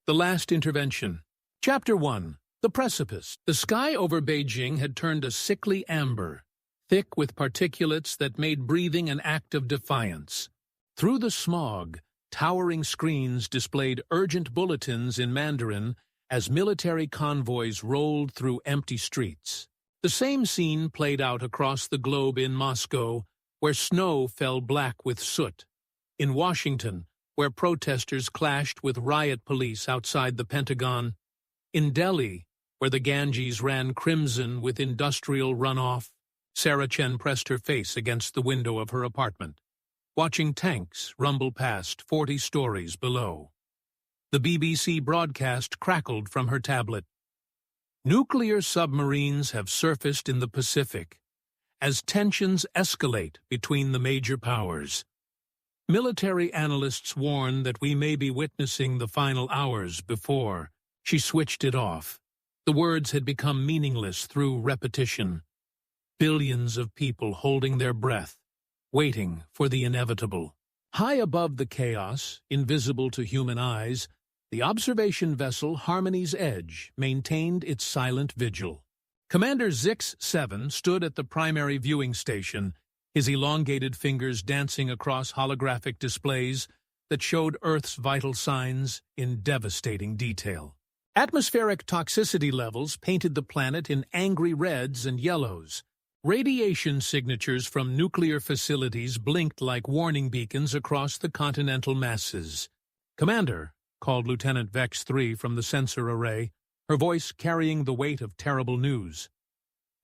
The Last Intervention. Chapter 1. The Precipice. The sky over Beijing had turned a sickly amber, thick with particulates that made breathing an act of defiance. Through the smog, towering screens displayed urgent bulletins in Mandarin as military convoys rolled through empty streets. The same scene played out across the globe in Moscow, where snow fell black with soot. In Washington, where protesters clashed with riot police outside the Pentagon. In Delhi, where the Ganges ran crimson with industrial runoff. Sarah Chen pressed her face against the window of her apartment, watching tanks rumble past 40 stories below. The BBC broadcast crackled from her tablet. Nuclear submarines have surfaced in the Pacific as tensions escalate between the major powers. Military analysts warn that we may be witnessing the final hours before. She switched it off. The words had become meaningless through repetition. Billions of people holding their breath, waiting for the inevitable. High above the chaos, invisible to human eyes, the observation vessel Harmony's Edge maintained its silent vigil. Commander Zix-7 stood at the primary viewing station, his elongated fingers dancing across holographic displays that showed Earth's vital signs in devastating detail. Atmospheric toxicity levels painted the planet in angry reds and yellows. Radiation signatures from nuclear facilities blinked like warning beacons across the continental masses. "Commander," called Lieutenant Vex 3 from the sensor array, her voice carrying the weight of terrible news.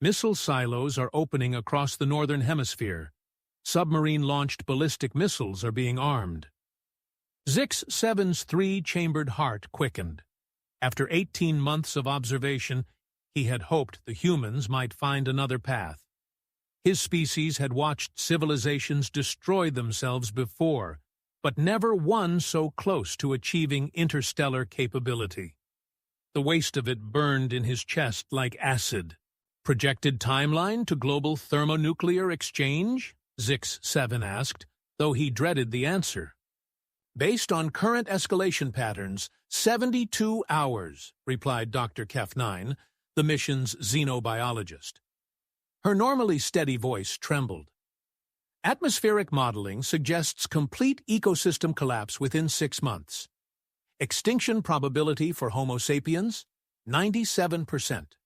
"Missile silos are opening across the northern hemisphere. Submarine-launched ballistic missiles are being armed." Zix-7's three-chambered heart quickened. After 18 months of observation, he had hoped the humans might find another path. His species had watched civilizations destroy themselves before, but never one so close to achieving interstellar capability. The waste of it burned in his chest like acid. "Projected timeline to global thermonuclear exchange?" Zix-7 asked, though he dreaded the answer. "Based on current escalation patterns, 72 hours, replied Dr. Kef9, the mission's xenobiologist. Her normally steady voice trembled. "Atmospheric modeling suggests complete ecosystem collapse within 6 months. Extinction probability for Homo sapiens, 97%.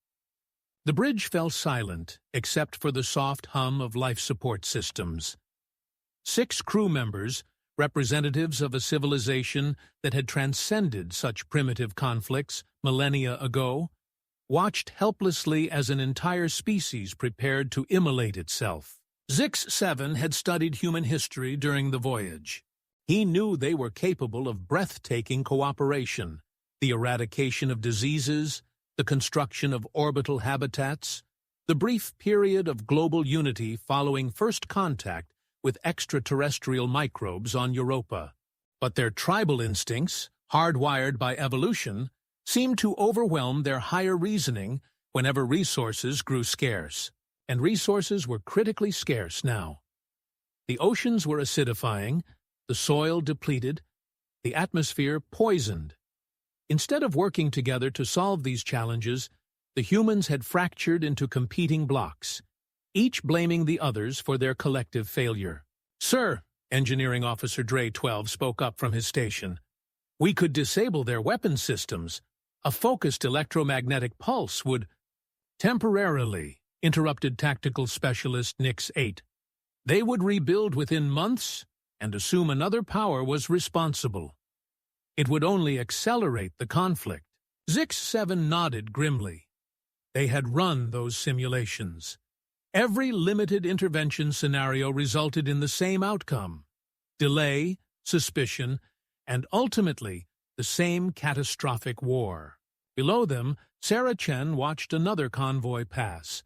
The bridge fell silent, except for the soft hum of life support systems. 6 crew members, representatives of a civilization that had transcended such primitive conflicts millennia ago, watched helplessly as an entire species prepared to immolate itself. Zix-7 had studied human history during the voyage. He knew they were capable of breathtaking cooperation, the eradication of diseases, the construction of orbital habitats, the brief period of global unity following first contact with extraterrestrial microbes on Europa. But their tribal instincts, hardwired by evolution, seemed to overwhelm their higher reasoning whenever resources grew scarce. And resources were critically scarce now. The oceans were acidifying, the soil depleted, the atmosphere poisoned. Instead of working together to solve these challenges, the humans had fractured into competing blocks, each blaming the others for their collective failure. "Sir," Engineering Officer Dre 12 spoke up from his station, "we could disable their weapon systems. A focused electromagnetic pulse would—" "Temporarily," interrupted Tactical Specialist Nix 8. "They would rebuild within months and assume another power was responsible. It would only accelerate the conflict." Zix-7 nodded grimly. They had run those simulations. Every limited intervention scenario resulted in the same outcome: delay, suspicion, and ultimately the same catastrophic war. Below them, Sarah Chen watched another convoy pass,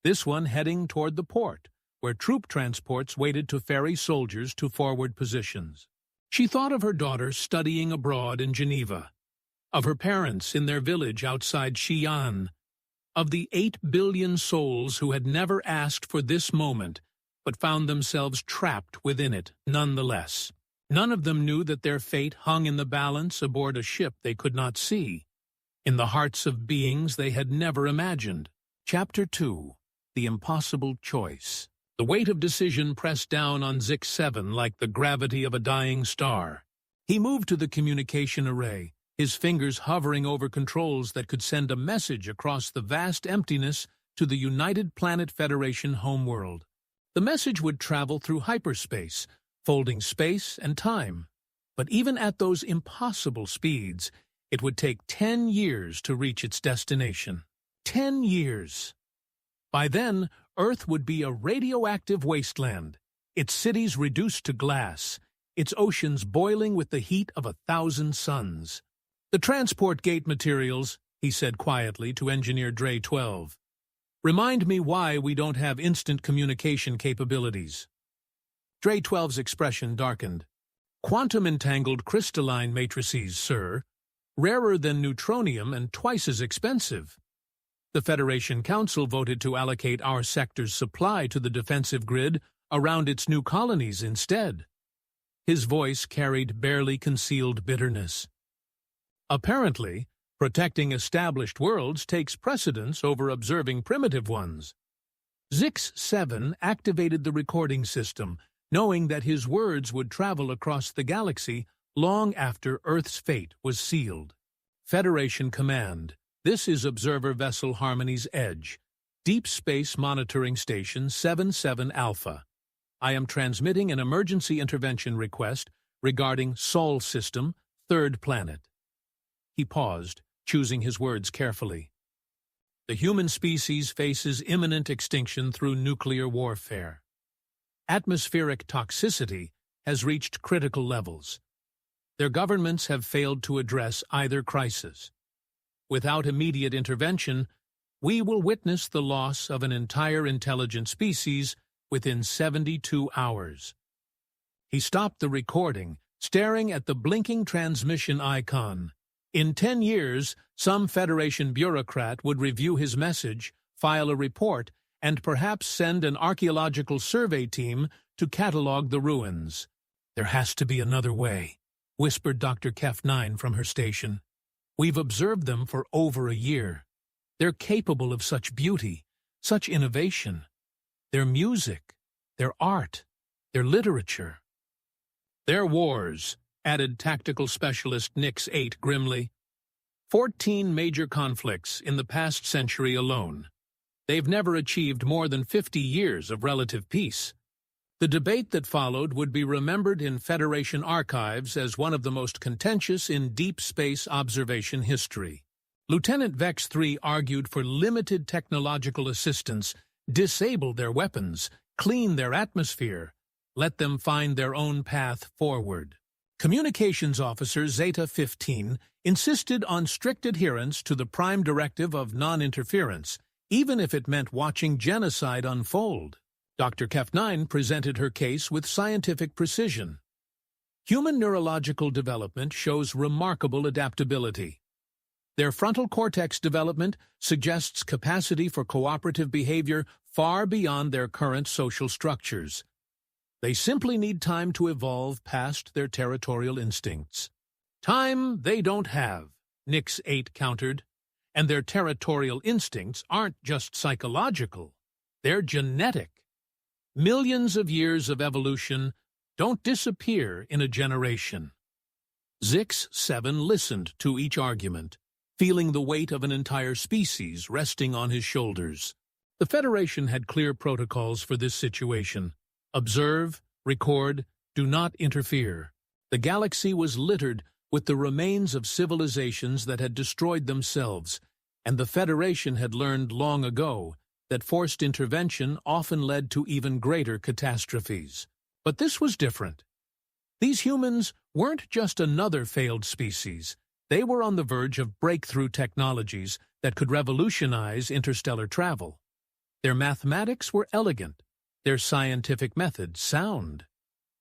this one heading toward the port, where troop transports waited to ferry soldiers to forward positions. She thought of her daughter studying abroad in Geneva, of her parents in their village outside Xi'an, of the 8 billion souls who had never asked for this moment but found themselves trapped within it nonetheless. None of them knew that their fate hung in the balance aboard a ship they could not see, in the hearts of beings they had never imagined. Chapter 2. The Impossible Choice. The weight of decision pressed down on Zik-7 like the gravity of a dying star. He moved to the communication array, his fingers hovering over controls that could send a message across the vast emptiness to the United Planet Federation homeworld. The message would travel through hyperspace, folding space and time. But even at those impossible speeds, it would take 10 years to reach its destination. 10 years. By then, Earth would be a radioactive wasteland, its cities reduced to glass, its oceans boiling with the heat of 1,000 suns. "The transport gate materials," he said quietly to Engineer Dre 12. "Remind me why we don't have instant communication capabilities." Dre 12's expression darkened. "Quantum-entangled crystalline matrices, sir. Rarer than neutronium and twice as expensive. The Federation Council voted to allocate our sector's supply to the defensive grid around its new colonies instead." His voice carried barely concealed bitterness. "Apparently, protecting established worlds takes precedence over observing primitive ones." Zik-7 activated the recording system, knowing that his words would travel across the galaxy long after Earth's fate was sealed. "Federation Command. This is Observer Vessel Harmony's Edge, Deep Space Monitoring Station 77 Alpha. I am transmitting an emergency intervention request regarding Sol System, third planet." He paused, choosing his words carefully. "The human species faces imminent extinction through nuclear warfare. Atmospheric toxicity has reached critical levels. Their governments have failed to address either crisis. Without immediate intervention, we will witness the loss of an entire intelligent species within 72 hours. He stopped the recording, staring at the blinking transmission icon. In 10 years, some Federation bureaucrat would review his message, file a report, and perhaps send an archaeological survey team to catalog the ruins. "There has to be another way," whispered Dr. Kef-9 from her station. "We've observed them for over a year. They're capable of such beauty, such innovation. Their music, their art, their literature." "Their wars," added tactical specialist Nix-8 grimly. 14 major conflicts in the past century alone. They've never achieved more than 50 years of relative peace." The debate that followed would be remembered in Federation archives as one of the most contentious in deep space observation history. Lieutenant Vex 3 argued for limited technological assistance, disable their weapons, clean their atmosphere, let them find their own path forward. Communications Officer Zeta 15 insisted on strict adherence to the prime directive of non-interference, even if it meant watching genocide unfold. Dr. Kef-9 presented her case with scientific precision. Human neurological development shows remarkable adaptability. Their frontal cortex development suggests capacity for cooperative behavior far beyond their current social structures. They simply need time to evolve past their territorial instincts. "Time they don't have," Nix-8 countered. "And their territorial instincts aren't just psychological. They're genetic. Millions of years of evolution don't disappear in a generation." Zik-7 listened to each argument, feeling the weight of an entire species resting on his shoulders. The Federation had clear protocols for this situation. Observe, record, do not interfere. The galaxy was littered with the remains of civilizations that had destroyed themselves, and the Federation had learned long ago that forced intervention often led to even greater catastrophes. But this was different. These humans weren't just another failed species. They were on the verge of breakthrough technologies that could revolutionize interstellar travel. Their mathematics were elegant, their scientific methods sound.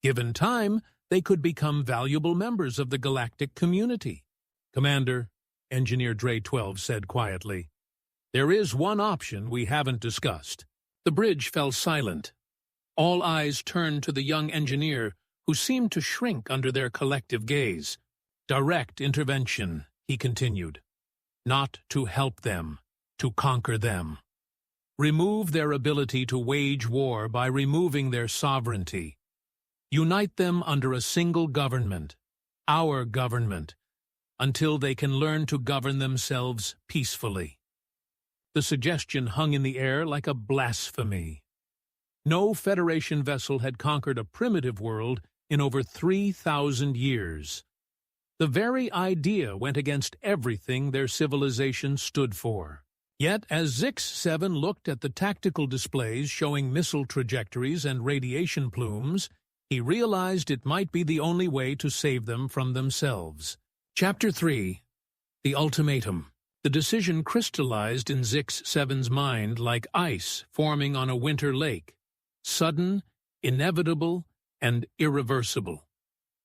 Given time, they could become valuable members of the galactic community. "Commander," Engineer Dre 12 said quietly, "there is one option we haven't discussed." The bridge fell silent. All eyes turned to the young engineer, who seemed to shrink under their collective gaze. Direct intervention, he continued. Not to help them, to conquer them. Remove their ability to wage war by removing their sovereignty. Unite them under a single government, our government, until they can learn to govern themselves peacefully. The suggestion hung in the air like a blasphemy. No Federation vessel had conquered a primitive world in over 3,000 years. The very idea went against everything their civilization stood for. Yet, as Zix-7 looked at the tactical displays showing missile trajectories and radiation plumes, he realized it might be the only way to save them from themselves. Chapter 3. The Ultimatum. The decision crystallized in Zix-7's mind like ice forming on a winter lake. Sudden, inevitable, and irreversible.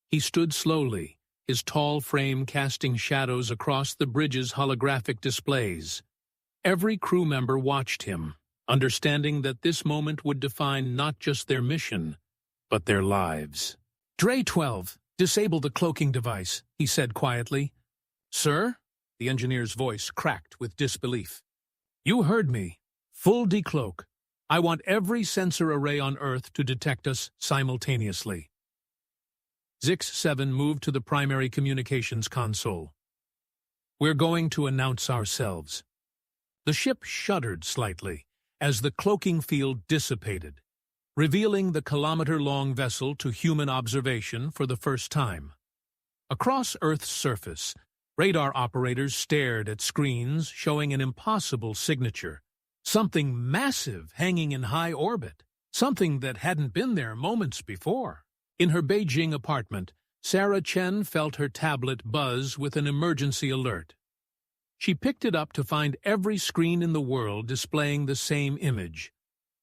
He stood slowly, his tall frame casting shadows across the bridge's holographic displays. Every crew member watched him, understanding that this moment would define not just their mission, but their lives. Dre 12, disable the cloaking device, he said quietly. Sir? The engineer's voice cracked with disbelief. You heard me. Full decloak. I want every sensor array on Earth to detect us simultaneously. Zix-7 moved to the primary communications console. We're going to announce ourselves. The ship shuddered slightly as the cloaking field dissipated, revealing the kilometer-long vessel to human observation for the first time. Across Earth's surface, radar operators stared at screens showing an impossible signature, something massive hanging in high orbit, something that hadn't been there moments before. In her Beijing apartment, Sarah Chen felt her tablet buzz with an emergency alert. She picked it up to find every screen in the world displaying the same image,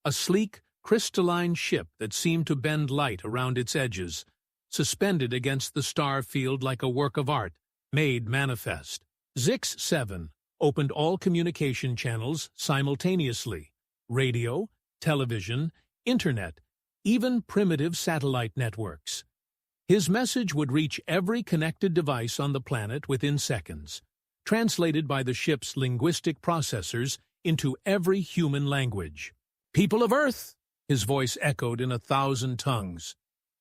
a sleek, crystalline ship that seemed to bend light around its edges, suspended against the star field like a work of art, made manifest. Zix-7 opened all communication channels simultaneously, radio, television, internet, even primitive satellite networks. His message would reach every connected device on the planet within seconds, translated by the ship's linguistic processors into every human language. People of Earth, his voice echoed in 1,000 tongues.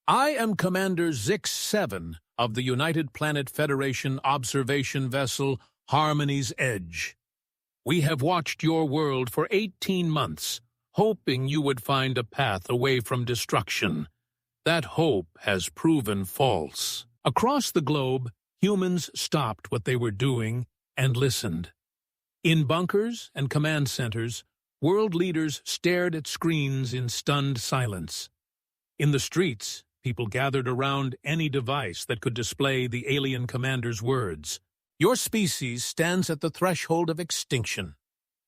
I am Commander Zix-7 of the United Planet Federation observation vessel Harmony's Edge. We have watched your world for 18 months, hoping you would find a path away from destruction. That hope has proven false. Across the globe, humans stopped what they were doing and listened. In bunkers and command centers, world leaders stared at screens in stunned silence. In the streets, people gathered around any device that could display the alien commander's words. Your species stands at the threshold of extinction.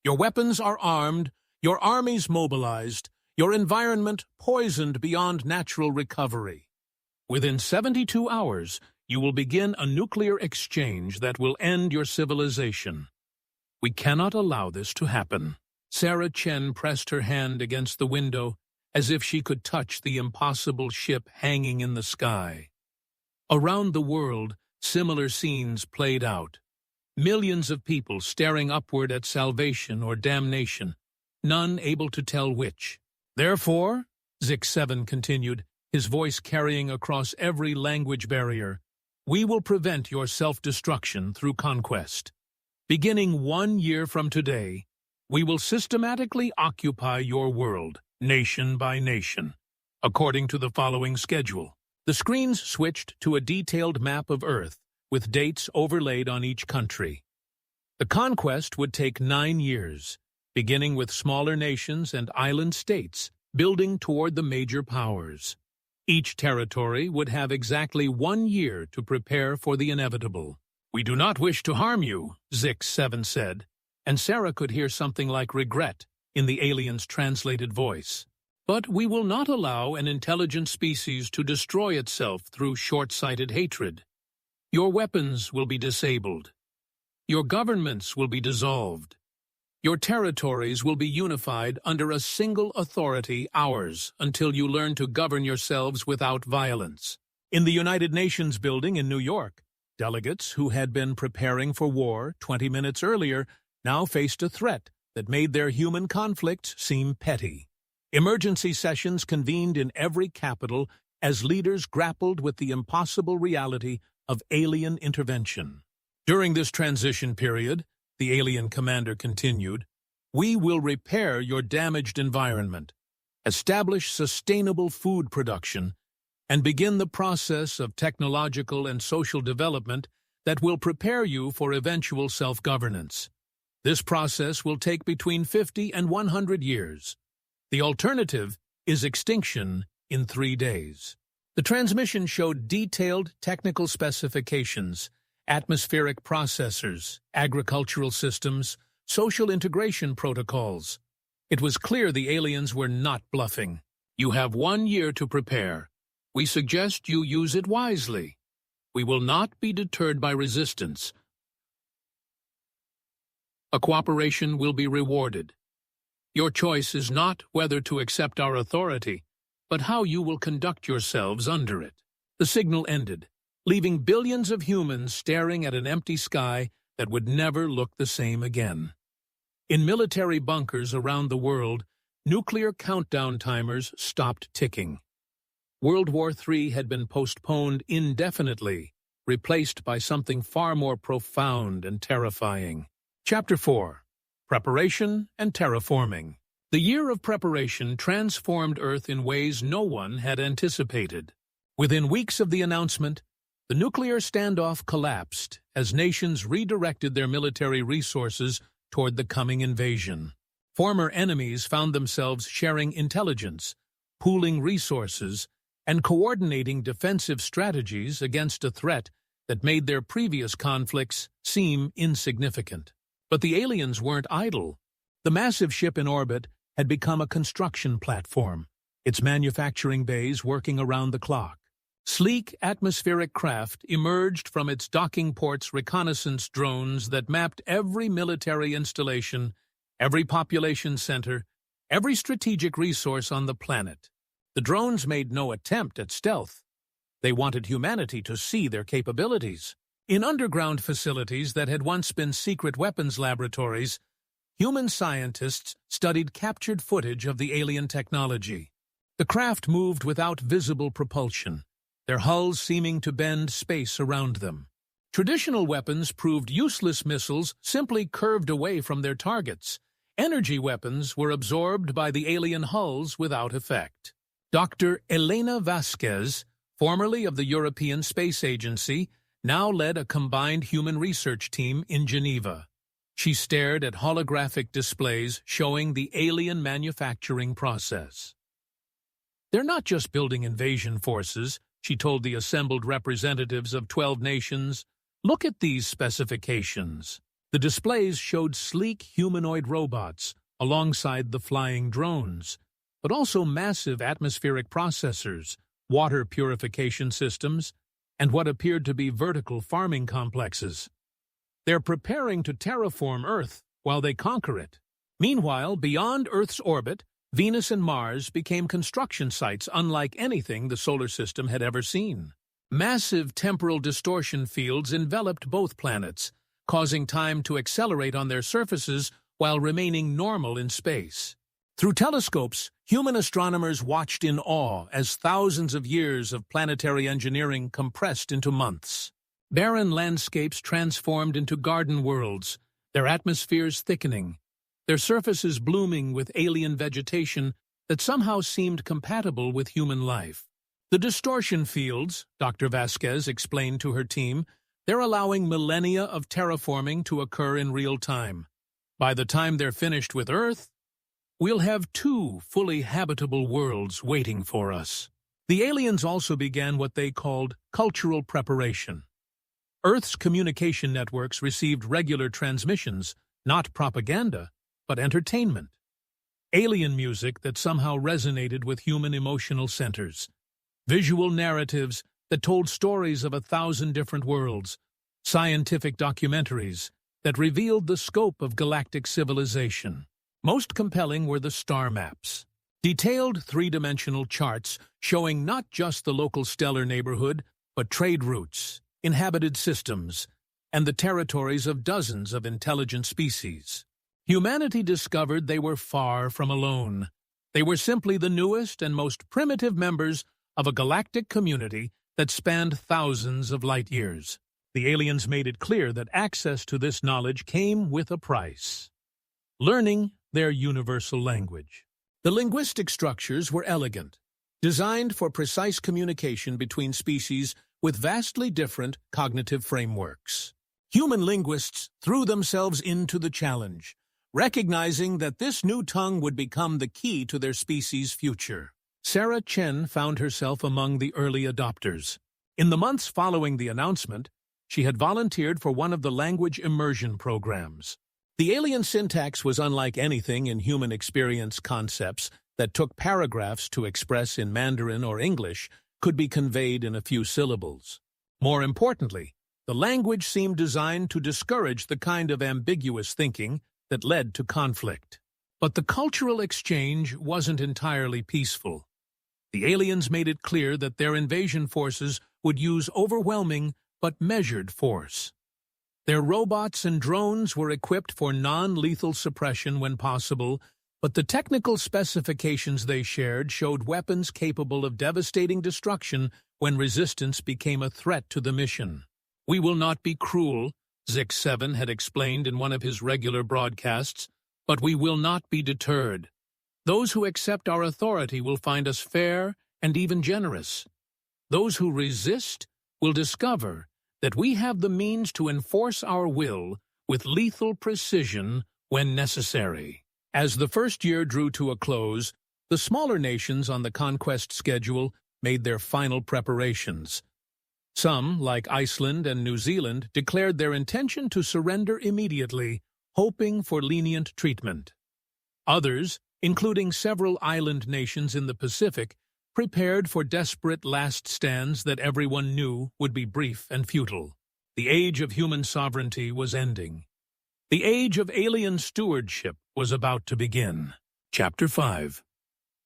Your weapons are armed, your armies mobilized, your environment poisoned beyond natural recovery. Within 72 hours, you will begin a nuclear exchange that will end your civilization. We cannot allow this to happen. Sarah Chen pressed her hand against the window as if she could touch the impossible ship hanging in the sky. Around the world, similar scenes played out. Millions of people staring upward at salvation or damnation, none able to tell which. Therefore, Zix-7 continued, his voice carrying across every language barrier, we will prevent your self-destruction through conquest. Beginning 1 year from today, we will systematically occupy your world, nation by nation, according to the following schedule. The screens switched to a detailed map of Earth, with dates overlaid on each country. The conquest would take 9 years, beginning with smaller nations and island states, building toward the major powers. Each territory would have exactly 1 year to prepare for the inevitable. We do not wish to harm you, Zix-7 said, and Sarah could hear something like regret in the alien's translated voice. But we will not allow an intelligent species to destroy itself through short-sighted hatred. Your weapons will be disabled. Your governments will be dissolved. Your territories will be unified under a single authority, ours, until you learn to govern yourselves without violence. In the United Nations building in New York, delegates who had been preparing for war 20 minutes earlier now faced a threat that made their human conflicts seem petty. Emergency sessions convened in every capital as leaders grappled with the impossible reality of alien intervention. During this transition period, the alien commander continued, "We will repair your damaged environment, establish sustainable food production, and begin the process of technological and social development that will prepare you for eventual self-governance. This process will take between 50 and 100 years. The alternative is extinction in 3 days." The transmission showed detailed technical specifications, atmospheric processors, agricultural systems, social integration protocols. It was clear the aliens were not bluffing. "You have 1 year to prepare. We suggest you use it wisely. We will not be deterred by resistance. A cooperation will be rewarded. Your choice is not whether to accept our authority, but how you will conduct yourselves under it." The signal ended, leaving billions of humans staring at an empty sky that would never look the same again. In military bunkers around the world, nuclear countdown timers stopped ticking. World War III had been postponed indefinitely, replaced by something far more profound and terrifying. Chapter 4. Preparation and Terraforming. The year of preparation transformed Earth in ways no one had anticipated. Within weeks of the announcement, the nuclear standoff collapsed as nations redirected their military resources toward the coming invasion. Former enemies found themselves sharing intelligence, pooling resources, and coordinating defensive strategies against a threat that made their previous conflicts seem insignificant. But the aliens weren't idle. The massive ship in orbit had become a construction platform, its manufacturing bays working around the clock. Sleek atmospheric craft emerged from its docking port's reconnaissance drones that mapped every military installation, every population center, every strategic resource on the planet. The drones made no attempt at stealth. They wanted humanity to see their capabilities. In underground facilities that had once been secret weapons laboratories, human scientists studied captured footage of the alien technology. The craft moved without visible propulsion, their hulls seeming to bend space around them. Traditional weapons proved useless missiles simply curved away from their targets. Energy weapons were absorbed by the alien hulls without effect. Dr. Elena Vasquez, formerly of the European Space Agency, now led a combined human research team in Geneva. She stared at holographic displays showing the alien manufacturing process. "They're not just building invasion forces," she told the assembled representatives of 12 nations. "Look at these specifications." The displays showed sleek humanoid robots alongside the flying drones, but also massive atmospheric processors, water purification systems, and what appeared to be vertical farming complexes. They're preparing to terraform Earth while they conquer it. Meanwhile, beyond Earth's orbit, Venus and Mars became construction sites unlike anything the solar system had ever seen. Massive temporal distortion fields enveloped both planets, causing time to accelerate on their surfaces while remaining normal in space. Through telescopes, human astronomers watched in awe as thousands of years of planetary engineering compressed into months. Barren landscapes transformed into garden worlds, their atmospheres thickening, their surfaces blooming with alien vegetation that somehow seemed compatible with human life. The distortion fields, Dr. Vasquez explained to her team, they're allowing millennia of terraforming to occur in real time. By the time they're finished with Earth, we'll have 2 fully habitable worlds waiting for us. The aliens also began what they called cultural preparation. Earth's communication networks received regular transmissions, not propaganda, but entertainment. Alien music that somehow resonated with human emotional centers. Visual narratives that told stories of 1,000 different worlds. Scientific documentaries that revealed the scope of galactic civilization. Most compelling were the star maps. Detailed three-dimensional charts showing not just the local stellar neighborhood, but trade routes, inhabited systems, and the territories of dozens of intelligent species. Humanity discovered they were far from alone. They were simply the newest and most primitive members of a galactic community that spanned thousands of light years. The aliens made it clear that access to this knowledge came with a price: learning their universal language. The linguistic structures were elegant, designed for precise communication between species with vastly different cognitive frameworks. Human linguists threw themselves into the challenge, recognizing that this new tongue would become the key to their species' future. Sarah Chen found herself among the early adopters. In the months following the announcement, she had volunteered for one of the language immersion programs. The alien syntax was unlike anything in human experience. Concepts that took paragraphs to express in Mandarin or English could be conveyed in a few syllables. More importantly, the language seemed designed to discourage the kind of ambiguous thinking that led to conflict. But the cultural exchange wasn't entirely peaceful. The aliens made it clear that their invasion forces would use overwhelming but measured force. Their robots and drones were equipped for non-lethal suppression when possible, but the technical specifications they shared showed weapons capable of devastating destruction when resistance became a threat to the mission. "We will not be cruel," Zik-7 had explained in one of his regular broadcasts, "but we will not be deterred. Those who accept our authority will find us fair and even generous. Those who resist will discover that we have the means to enforce our will with lethal precision when necessary." As the first year drew to a close, the smaller nations on the conquest schedule made their final preparations. Some, like Iceland and New Zealand, declared their intention to surrender immediately, hoping for lenient treatment. Others, including several island nations in the Pacific, prepared for desperate last stands that everyone knew would be brief and futile. The age of human sovereignty was ending. The age of alien stewardship was about to begin. Chapter 5.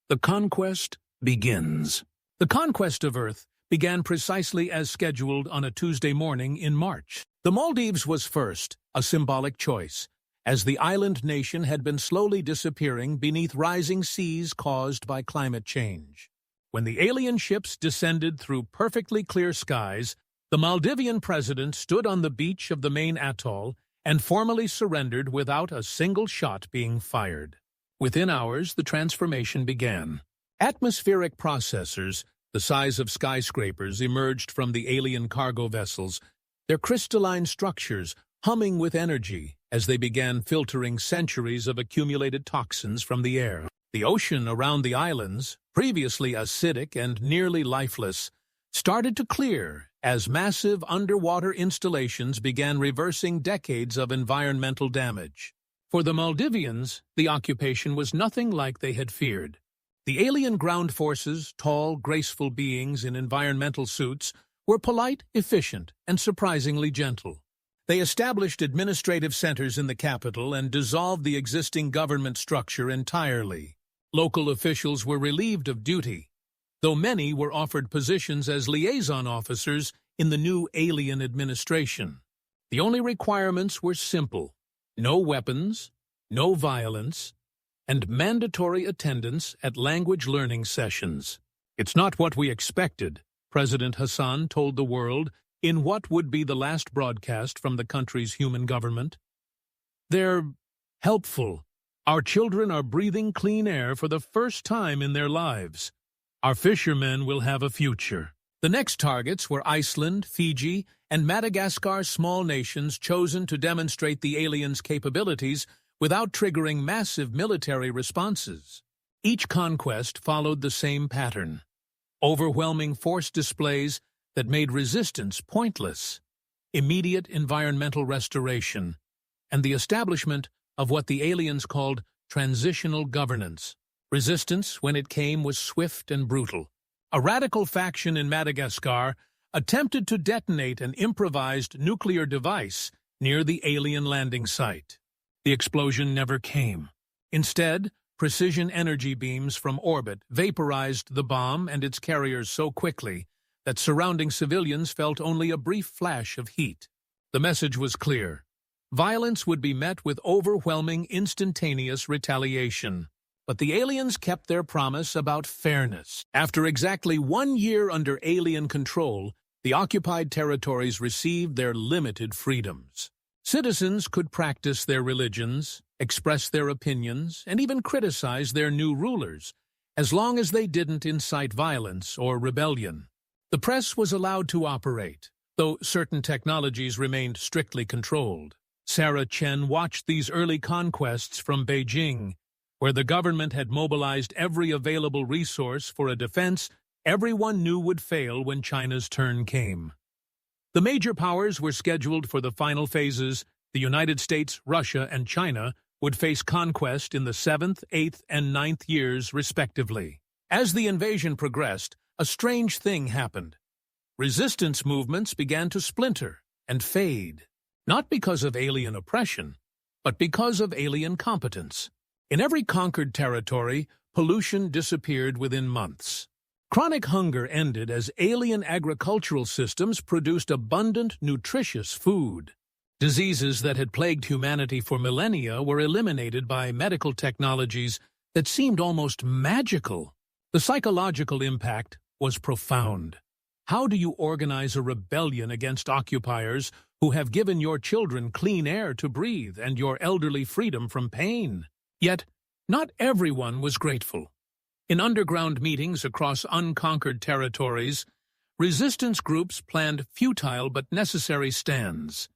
The Conquest Begins. The conquest of Earth began precisely as scheduled on a Tuesday morning in March. The Maldives was first, a symbolic choice, as the island nation had been slowly disappearing beneath rising seas caused by climate change. When the alien ships descended through perfectly clear skies, the Maldivian president stood on the beach of the main atoll and formally surrendered without a single shot being fired. Within hours, the transformation began. Atmospheric processors, the size of skyscrapers, emerged from the alien cargo vessels, their crystalline structures humming with energy as they began filtering centuries of accumulated toxins from the air. The ocean around the islands, previously acidic and nearly lifeless, started to clear as massive underwater installations began reversing decades of environmental damage. For the Maldivians, the occupation was nothing like they had feared. The alien ground forces, tall, graceful beings in environmental suits, were polite, efficient, and surprisingly gentle. They established administrative centers in the capital and dissolved the existing government structure entirely. Local officials were relieved of duty, though many were offered positions as liaison officers in the new alien administration. The only requirements were simple: no weapons, no violence, and mandatory attendance at language learning sessions. "It's not what we expected," President Hassan told the world in what would be the last broadcast from the country's human government. "They're helpful. Our children are breathing clean air for the first time in their lives. Our fishermen will have a future." The next targets were Iceland, Fiji, and Madagascar, small nations chosen to demonstrate the aliens' capabilities without triggering massive military responses. Each conquest followed the same pattern: overwhelming force displays that made resistance pointless, immediate environmental restoration, and the establishment of what the aliens called transitional governance. Resistance, when it came, was swift and brutal. A radical faction in Madagascar attempted to detonate an improvised nuclear device near the alien landing site. The explosion never came. Instead, precision energy beams from orbit vaporized the bomb and its carriers so quickly that surrounding civilians felt only a brief flash of heat. The message was clear. Violence would be met with overwhelming, instantaneous retaliation. But the aliens kept their promise about fairness. After exactly 1 year under alien control, the occupied territories received their limited freedoms. Citizens could practice their religions, express their opinions, and even criticize their new rulers, as long as they didn't incite violence or rebellion. The press was allowed to operate, though certain technologies remained strictly controlled. Sarah Chen watched these early conquests from Beijing, where the government had mobilized every available resource for a defense everyone knew would fail when China's turn came. The major powers were scheduled for the final phases. The United States, Russia, and China would face conquest in the 7th, 8th, and 9th years, respectively. As the invasion progressed, a strange thing happened. Resistance movements began to splinter and fade, not because of alien oppression, but because of alien competence. In every conquered territory, pollution disappeared within months. Chronic hunger ended as alien agricultural systems produced abundant, nutritious food. Diseases that had plagued humanity for millennia were eliminated by medical technologies that seemed almost magical. The psychological impact was profound. How do you organize a rebellion against occupiers who have given your children clean air to breathe and your elderly freedom from pain? Yet, not everyone was grateful. In underground meetings across unconquered territories, resistance groups planned futile but necessary stands.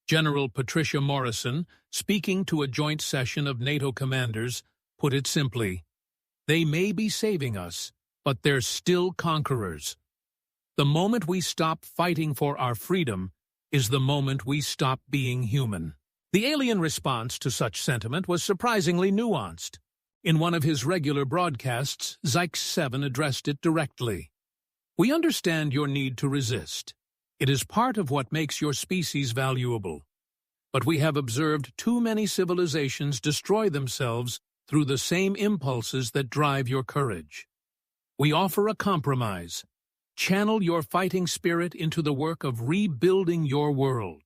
General Patricia Morrison, speaking to a joint session of NATO commanders, put it simply, "They may be saving us, but they're still conquerors. The moment we stop fighting for our freedom is the moment we stop being human." The alien response to such sentiment was surprisingly nuanced. In one of his regular broadcasts, Zyx-7 addressed it directly. "We understand your need to resist. It is part of what makes your species valuable. But we have observed too many civilizations destroy themselves through the same impulses that drive your courage. We offer a compromise. Channel your fighting spirit into the work of rebuilding your world.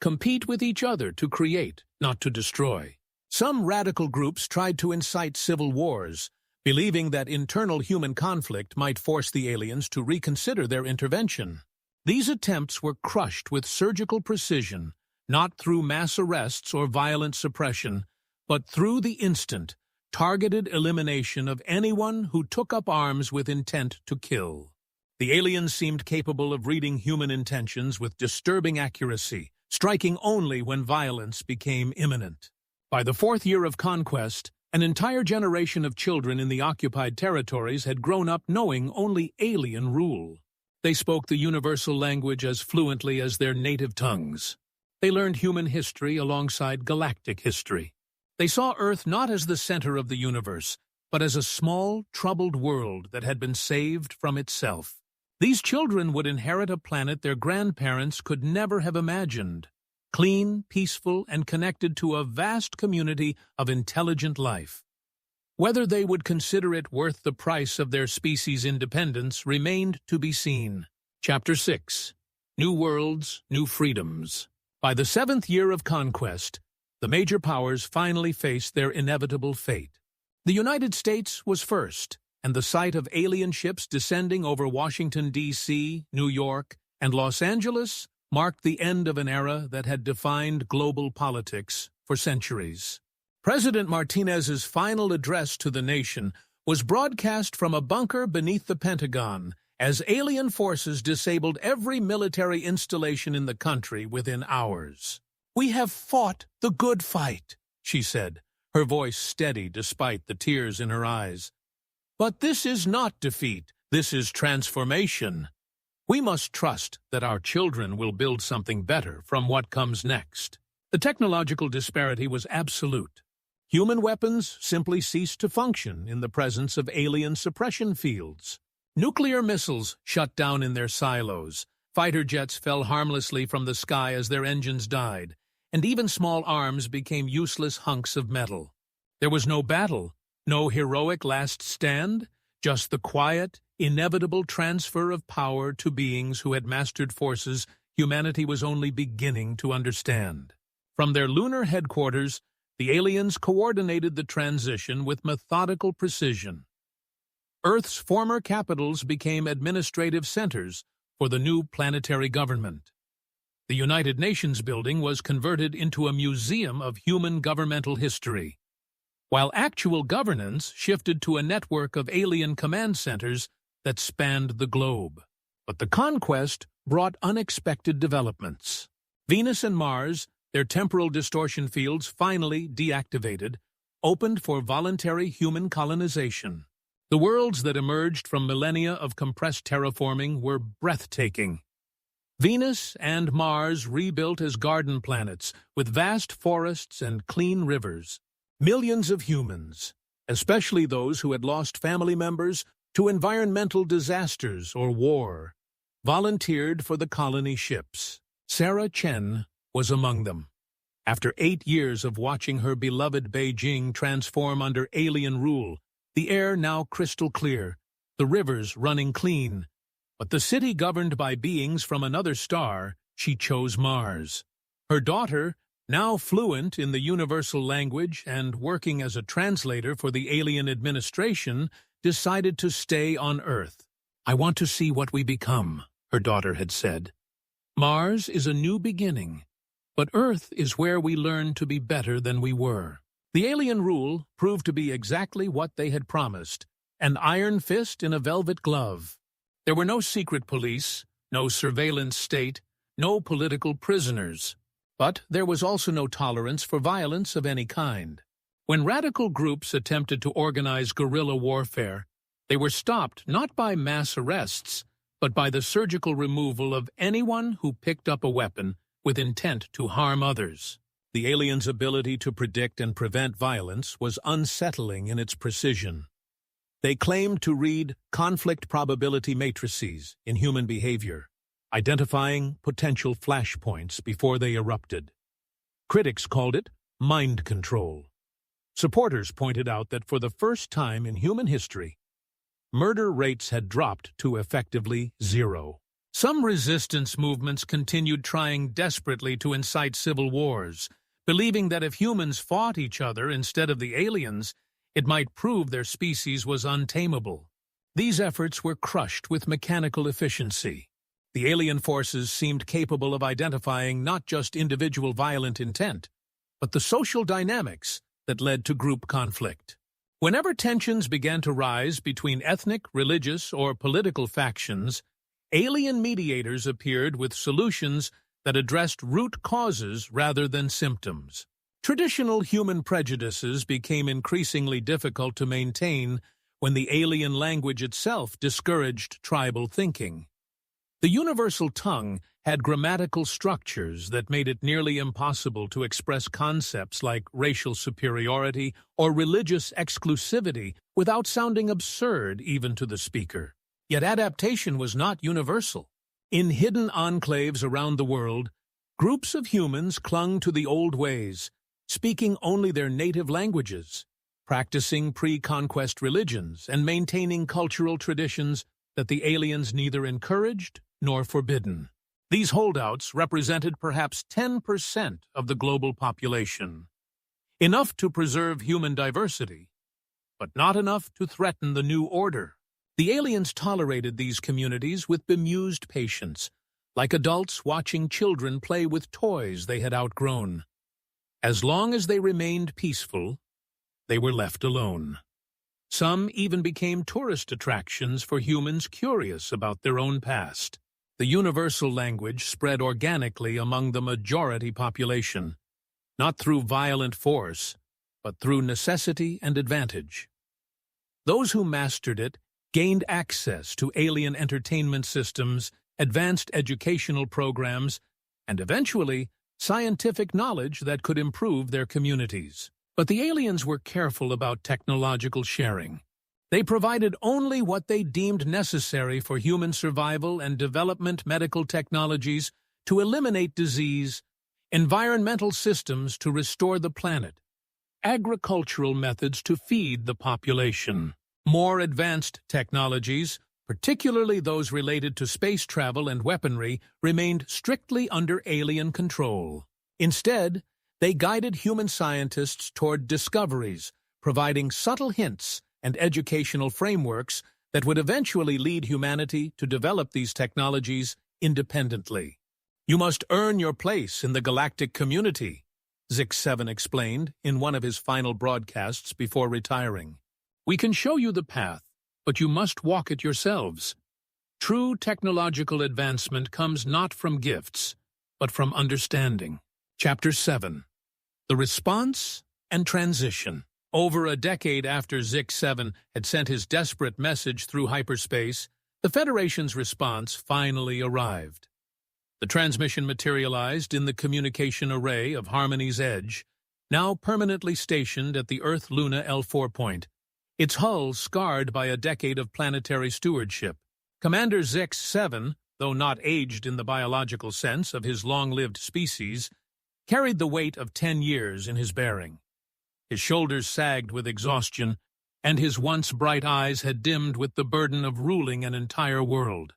Compete with each other to create, not to destroy." Some radical groups tried to incite civil wars, believing that internal human conflict might force the aliens to reconsider their intervention. These attempts were crushed with surgical precision, not through mass arrests or violent suppression, but through the instant, targeted elimination of anyone who took up arms with intent to kill. The aliens seemed capable of reading human intentions with disturbing accuracy, striking only when violence became imminent. By the 4th year of conquest, an entire generation of children in the occupied territories had grown up knowing only alien rule. They spoke the universal language as fluently as their native tongues. They learned human history alongside galactic history. They saw Earth not as the center of the universe, but as a small, troubled world that had been saved from itself. These children would inherit a planet their grandparents could never have imagined. Clean, peaceful, and connected to a vast community of intelligent life. Whether they would consider it worth the price of their species' independence remained to be seen. Chapter 6. New Worlds, New Freedoms. By the 7th year of conquest, the major powers finally faced their inevitable fate. The United States was first, and the sight of alien ships descending over Washington, D.C., New York, and Los Angeles marked the end of an era that had defined global politics for centuries. President Martinez's final address to the nation was broadcast from a bunker beneath the Pentagon as alien forces disabled every military installation in the country within hours. "We have fought the good fight," she said, her voice steady despite the tears in her eyes. "But this is not defeat, this is transformation. We must trust that our children will build something better from what comes next." The technological disparity was absolute. Human weapons simply ceased to function in the presence of alien suppression fields. Nuclear missiles shut down in their silos, fighter jets fell harmlessly from the sky as their engines died, and even small arms became useless hunks of metal. There was no battle, No heroic last stand, just the quiet, inevitable transfer of power to beings who had mastered forces humanity was only beginning to understand. From their lunar headquarters, the aliens coordinated the transition with methodical precision. Earth's former capitals became administrative centers for the new planetary government. The United Nations building was converted into a museum of human governmental history, while actual governance shifted to a network of alien command centers that spanned the globe. But the conquest brought unexpected developments. Venus and Mars, their temporal distortion fields finally deactivated, opened for voluntary human colonization. The worlds that emerged from millennia of compressed terraforming were breathtaking. Venus and Mars rebuilt as garden planets with vast forests and clean rivers. Millions of humans, especially those who had lost family members to environmental disasters or war, volunteered for the colony ships. Sarah Chen was among them. After 8 years of watching her beloved Beijing transform under alien rule, the air now crystal clear, the rivers running clean, but the city governed by beings from another star, she chose Mars. Her daughter, now fluent in the universal language and working as a translator for the alien administration, decided to stay on Earth. "I want to see what we become," her daughter had said. "Mars is a new beginning, but Earth is where we learn to be better than we were." The alien rule proved to be exactly what they had promised, an iron fist in a velvet glove. There were no secret police, no surveillance state, no political prisoners. But there was also no tolerance for violence of any kind. When radical groups attempted to organize guerrilla warfare, they were stopped not by mass arrests, but by the surgical removal of anyone who picked up a weapon with intent to harm others. The aliens' ability to predict and prevent violence was unsettling in its precision. They claimed to read conflict probability matrices in human behavior, identifying potential flashpoints before they erupted. Critics called it mind control. Supporters pointed out that for the first time in human history, murder rates had dropped to effectively zero. Some resistance movements continued trying desperately to incite civil wars, believing that if humans fought each other instead of the aliens, it might prove their species was untamable. These efforts were crushed with mechanical efficiency. The alien forces seemed capable of identifying not just individual violent intent, but the social dynamics that led to group conflict. Whenever tensions began to rise between ethnic, religious, or political factions, alien mediators appeared with solutions that addressed root causes rather than symptoms. Traditional human prejudices became increasingly difficult to maintain when the alien language itself discouraged tribal thinking. The universal tongue had grammatical structures that made it nearly impossible to express concepts like racial superiority or religious exclusivity without sounding absurd even to the speaker. Yet adaptation was not universal. In hidden enclaves around the world, groups of humans clung to the old ways, speaking only their native languages, practicing pre-conquest religions, and maintaining cultural traditions that the aliens neither encouraged nor forbidden. These holdouts represented perhaps 10% of the global population, enough to preserve human diversity, but not enough to threaten the new order. The aliens tolerated these communities with bemused patience, like adults watching children play with toys they had outgrown. As long as they remained peaceful, they were left alone. Some even became tourist attractions for humans curious about their own past. The universal language spread organically among the majority population, not through violent force, but through necessity and advantage. Those who mastered it gained access to alien entertainment systems, advanced educational programs, and eventually scientific knowledge that could improve their communities. But the aliens were careful about technological sharing. They provided only what they deemed necessary for human survival and development medical technologies to eliminate disease, environmental systems to restore the planet, agricultural methods to feed the population. More advanced technologies, particularly those related to space travel and weaponry, remained strictly under alien control. Instead, they guided human scientists toward discoveries, providing subtle hints and educational frameworks that would eventually lead humanity to develop these technologies independently. "You must earn your place in the galactic community," Zix-7 explained in one of his final broadcasts before retiring. "We can show you the path, but you must walk it yourselves. True technological advancement comes not from gifts, but from understanding." Chapter 7. The Response and Transition. Over a decade after Zix-7 had sent his desperate message through hyperspace, the Federation's response finally arrived. The transmission materialized in the communication array of Harmony's Edge, now permanently stationed at the Earth-Luna L4 point, its hull scarred by a decade of planetary stewardship. Commander Zix-7, though not aged in the biological sense of his long-lived species, carried the weight of 10 years in his bearing. His shoulders sagged with exhaustion, and his once bright eyes had dimmed with the burden of ruling an entire world.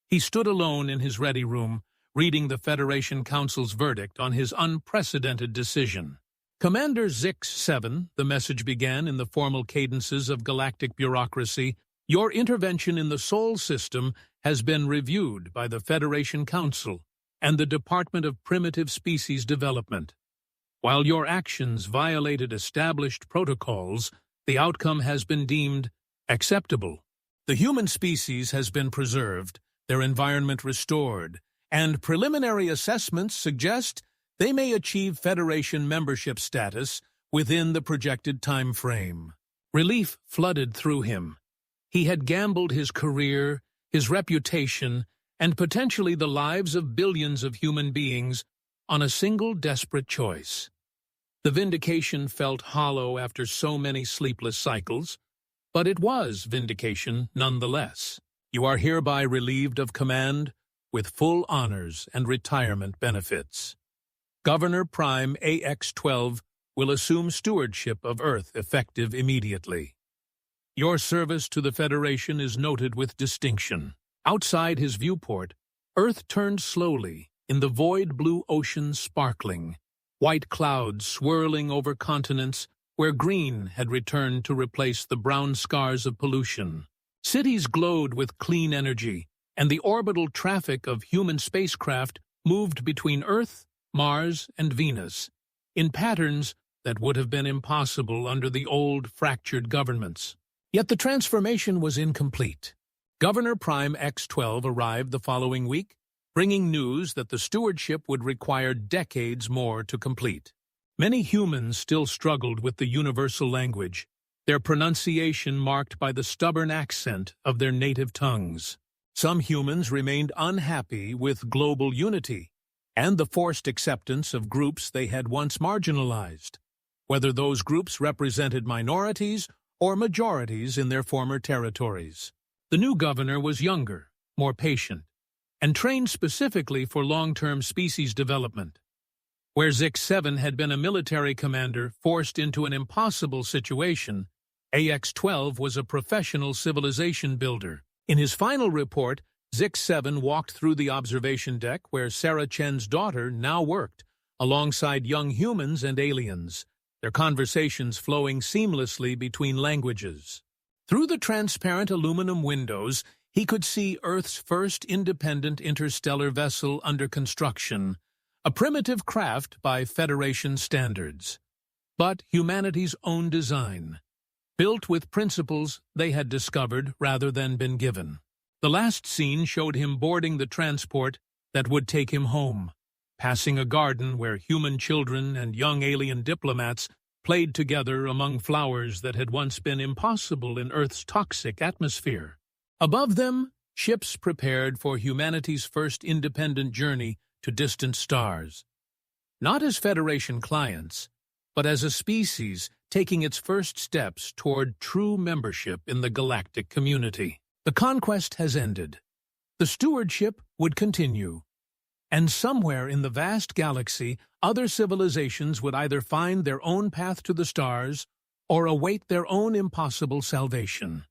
He stood alone in his ready room, reading the Federation Council's verdict on his unprecedented decision. "Commander Zix-7, the message began in the formal cadences of galactic bureaucracy, your intervention in the Sol system has been reviewed by the Federation Council and the Department of Primitive Species Development. While your actions violated established protocols, the outcome has been deemed acceptable. The human species has been preserved, their environment restored, and preliminary assessments suggest they may achieve Federation membership status within the projected time frame." Relief flooded through him. He had gambled his career, his reputation, and potentially the lives of billions of human beings on a single desperate choice. The vindication felt hollow after so many sleepless cycles, but it was vindication nonetheless. "You are hereby relieved of command with full honors and retirement benefits. Governor Prime AX-12 will assume stewardship of Earth effective immediately. Your service to the Federation is noted with distinction." Outside his viewport, Earth turned slowly, in the void blue ocean sparkling, white clouds swirling over continents where green had returned to replace the brown scars of pollution. Cities glowed with clean energy, and the orbital traffic of human spacecraft moved between Earth, Mars, and Venus, in patterns that would have been impossible under the old, fractured governments. Yet the transformation was incomplete. Governor Prime X-12 arrived the following week, bringing news that the stewardship would require decades more to complete. Many humans still struggled with the universal language, their pronunciation marked by the stubborn accent of their native tongues. Some humans remained unhappy with global unity and the forced acceptance of groups they had once marginalized, whether those groups represented minorities or majorities in their former territories. The new governor was younger, more patient, and trained specifically for long-term species development. Where Zix-7 had been a military commander forced into an impossible situation, AX-12 was a professional civilization builder. In his final report, Zix-7 walked through the observation deck where Sarah Chen's daughter now worked, alongside young humans and aliens, their conversations flowing seamlessly between languages. Through the transparent aluminum windows, he could see Earth's first independent interstellar vessel under construction, a primitive craft by Federation standards, but humanity's own design, built with principles they had discovered rather than been given. The last scene showed him boarding the transport that would take him home, passing a garden where human children and young alien diplomats played together among flowers that had once been impossible in Earth's toxic atmosphere. Above them, ships prepared for humanity's first independent journey to distant stars. Not as Federation clients, but as a species taking its first steps toward true membership in the galactic community. The conquest has ended. The stewardship would continue, And somewhere in the vast galaxy, other civilizations would either find their own path to the stars or await their own impossible salvation.